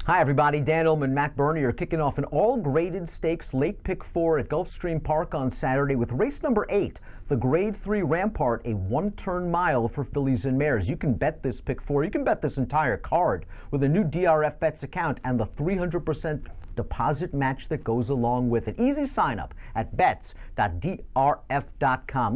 Hi everybody, Dan Illman and Matt Bernier kicking off an all-graded stakes late pick 4 at Gulfstream Park on Saturday with race number 8, the Grade 3 Rampart, a one-turn mile for fillies and mares. You can bet this pick 4, you can bet this entire card with a new DRF Bets account and the 300% deposit match that goes along with it. Easy sign up at bets.drf.com.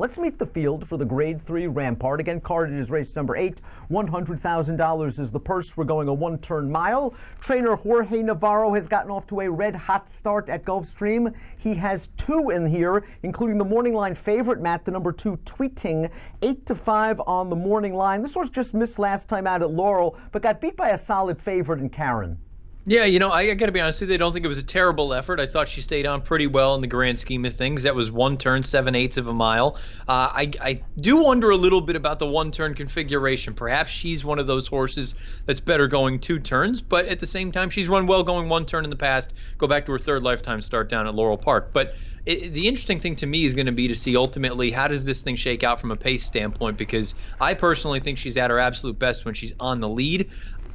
Let's meet the field for the Grade 3 Rampart. Again, carded is race number 8. $100,000 is the purse. We're going a one-turn mile. Trainer Jorge Navarro has gotten off to a red-hot start at Gulfstream. He has 2 in here, including the morning line favorite, Matt, the number 2, Tweeting, 8-5 on the morning line. This horse just missed last time out at Laurel, but got beat by a solid favorite in Karen. Yeah, I got to be honest with you, I don't think it was a terrible effort. I thought she stayed on pretty well in the grand scheme of things. That was one turn, 7/8 of a mile. I do wonder a little bit about the one-turn configuration. Perhaps she's one of those horses that's better going 2 turns, but at the same time, she's run well going 1 turn in the past. Go back to her 3rd lifetime start down at Laurel Park. But the interesting thing to me is going to be to see ultimately how does this thing shake out from a pace standpoint, because I personally think she's at her absolute best when she's on the lead.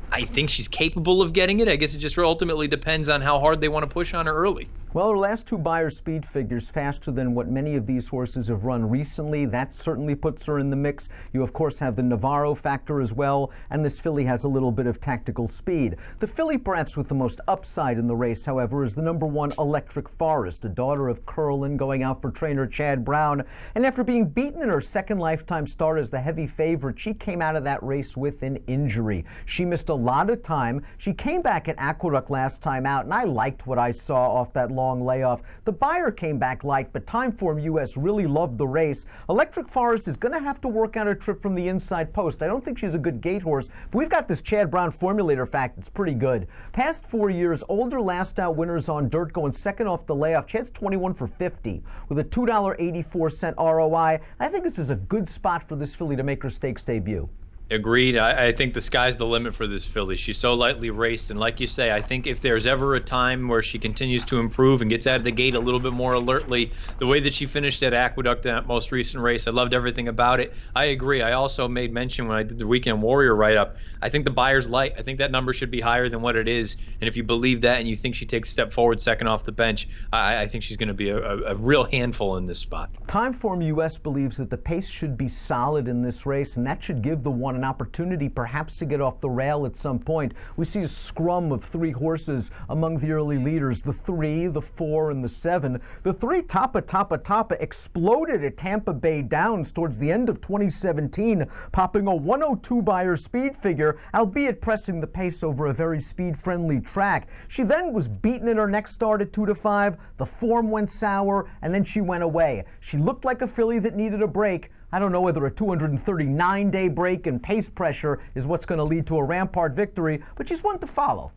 I think she's capable of getting it. I guess it just ultimately depends on how hard they want to push on her early. Well, her last 2 Beyer speed figures faster than what many of these horses have run recently. That certainly puts her in the mix. You, of course, have the Navarro factor as well, and this filly has a little bit of tactical speed. The filly perhaps with the most upside in the race, however, is the number 1 Electric Forest, a daughter of Curlin, going out for trainer Chad Brown. And after being beaten in her 2nd lifetime start as the heavy favorite, she came out of that race with an injury. She missed a lot of time. She came back at Aqueduct last time out, and I liked what I saw off that long layoff. The Beyer came back light, but Timeform US really loved the race. Electric Forest is going to have to work out a trip from the inside post. I don't think she's a good gate horse, but we've got this Chad Brown formulator fact. It's pretty good. Past 4 years, older last out winners on dirt going 2nd off the layoff. Chad's 21 for 50 with a $2.84 ROI. I think this is a good spot for this filly to make her stakes debut. Agreed. I think the sky's the limit for this filly. She's so lightly raced, and like you say, I think if there's ever a time where she continues to improve and gets out of the gate a little bit more alertly, the way that she finished at Aqueduct in that most recent race, I loved everything about it. I agree. I also made mention when I did the Weekend Warrior write-up, I think the Beyer's light. I think that number should be higher than what it is, and if you believe that and you think she takes a step forward 2nd off the bench, I think she's going to be a real handful in this spot. Timeform US believes that the pace should be solid in this race, and that should give the one an opportunity perhaps to get off the rail at some point. We see a scrum of 3 horses among the early leaders, the 3, the 4, and the 7. The 3, Tapa, exploded at Tampa Bay Downs towards the end of 2017, popping a 102 Beyer speed figure, albeit pressing the pace over a very speed-friendly track. She then was beaten in her next start at 2-5. The form went sour, and then she went away. She looked like a filly that needed a break. I don't know whether a 239-day break and pace pressure is what's going to lead to a Rampart victory, but she's one to follow.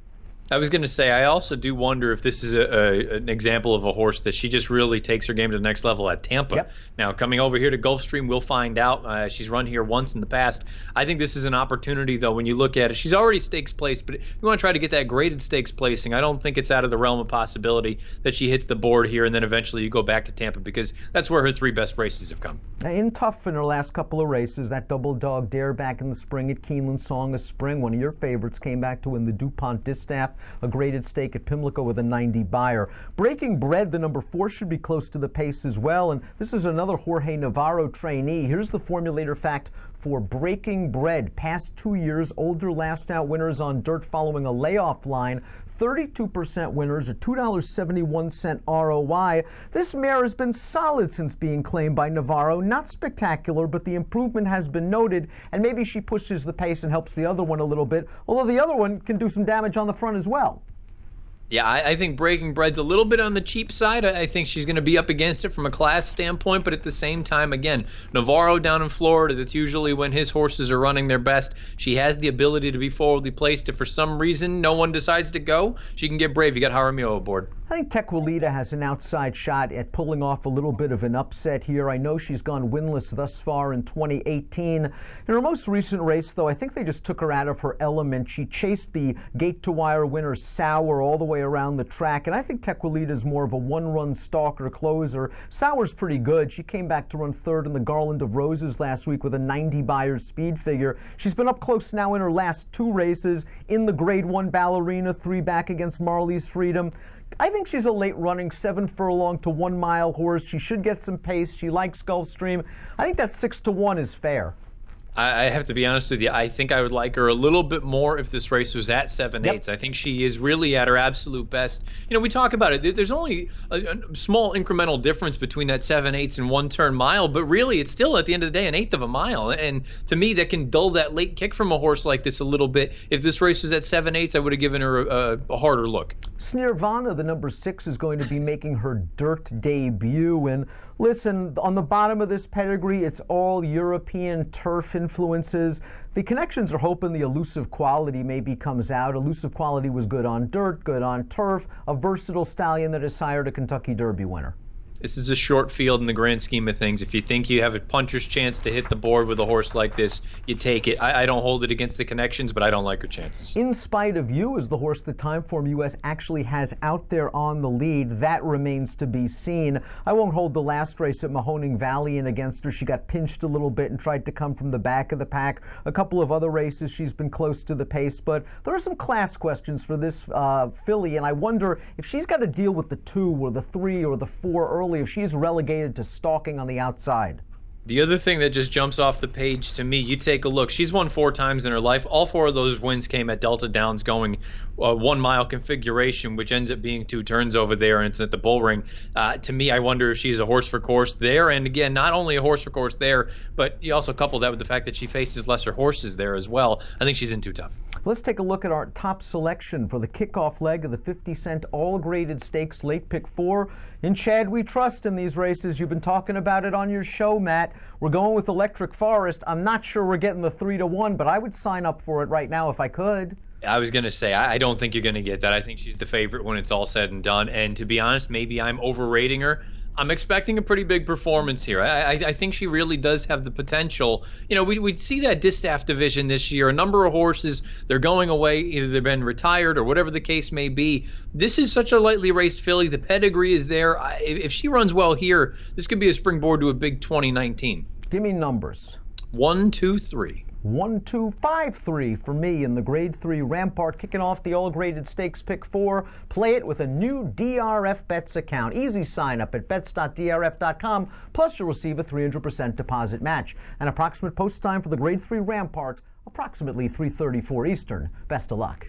I was going to say, I also do wonder if this is an example of a horse that she just really takes her game to the next level at Tampa. Yep. Now, coming over here to Gulfstream, we'll find out. She's run here once in the past. I think this is an opportunity, though, when you look at it. She's already stakes placed, but if you want to try to get that graded stakes placing, I don't think it's out of the realm of possibility that she hits the board here and then eventually you go back to Tampa, because that's where her 3 best races have come. In tough in her last couple of races, that double dog dare back in the spring at Keeneland, Song of Spring, one of your favorites, came back to win the DuPont Distaff, a graded stake at Pimlico with a 90 Beyer. Breaking Bread, the number 4, should be close to the pace as well, and this is another Jorge Navarro trainee. Here's the formulator fact for Breaking Bread. Past 2 years, older last out winners on dirt following a layoff line, 32% winners, a $2.71 ROI. This mare has been solid since being claimed by Navarro. Not spectacular, but the improvement has been noted, and maybe she pushes the pace and helps the other one a little bit, although the other one can do some damage on the front as well. Yeah, I think Breaking Bread's a little bit on the cheap side. I think she's going to be up against it from a class standpoint, but at the same time, again, Navarro down in Florida, that's usually when his horses are running their best. She has the ability to be forwardly placed. If for some reason no one decides to go, she can get brave. You got Jaramillo aboard. I think Tequilita has an outside shot at pulling off a little bit of an upset here. I know she's gone winless thus far in 2018. In her most recent race, though, I think they just took her out of her element. She chased the gate-to-wire winner Sauer all the way around the track, and I think Tequilita is more of a one-run stalker closer. Sauer's pretty good. She came back to run third in the Garland of Roses last week with a 90 Buyers speed figure. She's been up close now in her last 2 races in the Grade 1 Ballerina, 3 back against Marley's Freedom. I think she's a late running 7 furlong to 1 mile horse. She should get some pace. She likes Gulfstream. I think that 6-1 is fair. I have to be honest with you. I think I would like her a little bit more if this race was at 7/8. Yep. I think she is really at her absolute best. You know, we talk about it. There's only a small incremental difference between that 7/8 and 1 turn mile, but really it's still at the end of the day an 1/8 of a mile. And to me, that can dull that late kick from a horse like this a little bit. If this race was at 7/8, I would have given her a harder look. Snirvana, the number 6, is going to be making her dirt debut. And listen, on the bottom of this pedigree, it's all European turf influences. The connections are hoping the elusive quality maybe comes out. Elusive quality was good on dirt, good on turf, a versatile stallion that has sired a Kentucky Derby winner. This is a short field in the grand scheme of things. If you think you have a puncher's chance to hit the board with a horse like this, you take it. I don't hold it against the connections, but I don't like her chances. In Spite of You is the horse that Timeform US actually has out there on the lead. That remains to be seen. I won't hold the last race at Mahoning Valley in against her. She got pinched a little bit and tried to come from the back of the pack. A couple of other races she's been close to the pace, but there are some class questions for this filly, and I wonder if she's got to deal with the 2 or the 3 or the 4 early, if she's relegated to stalking on the outside. The other thing that just jumps off the page to me, you take a look. She's won 4 times in her life. All 4 of those wins came at Delta Downs going 1 mile configuration, which ends up being 2 turns over there, and it's at the bull ring. To me, I wonder if she's a horse for course there. And again, not only a horse for course there, but you also couple that with the fact that she faces lesser horses there as well. I think she's in too tough. Let's take a look at our top selection for the kickoff leg of the 50-cent all-graded stakes late pick 4. In Chad we trust in these races. You've been talking about it on your show, Matt. We're going with Electric Forest. I'm not sure we're getting the 3-1, but I would sign up for it right now if I could. I was going to say, I don't think you're going to get that. I think she's the favorite when it's all said and done. And to be honest, maybe I'm overrating her. I'm expecting a pretty big performance here. I think she really does have the potential. You know, we see that distaff division this year. A number of horses, they're going away. Either they've been retired or whatever the case may be. This is such a lightly raced filly. The pedigree is there. If she runs well here, this could be a springboard to a big 2019. Give me numbers. 1, 2, 3. 1, 2, 5, 3 for me in the Grade 3 Rampart, kicking off the all-graded stakes pick 4. Play it with a new DRF Bets account. Easy sign up at bets.drf.com, plus you'll receive a 300% deposit match. An approximate post time for the Grade 3 Rampart, approximately 3:34 Eastern. Best of luck.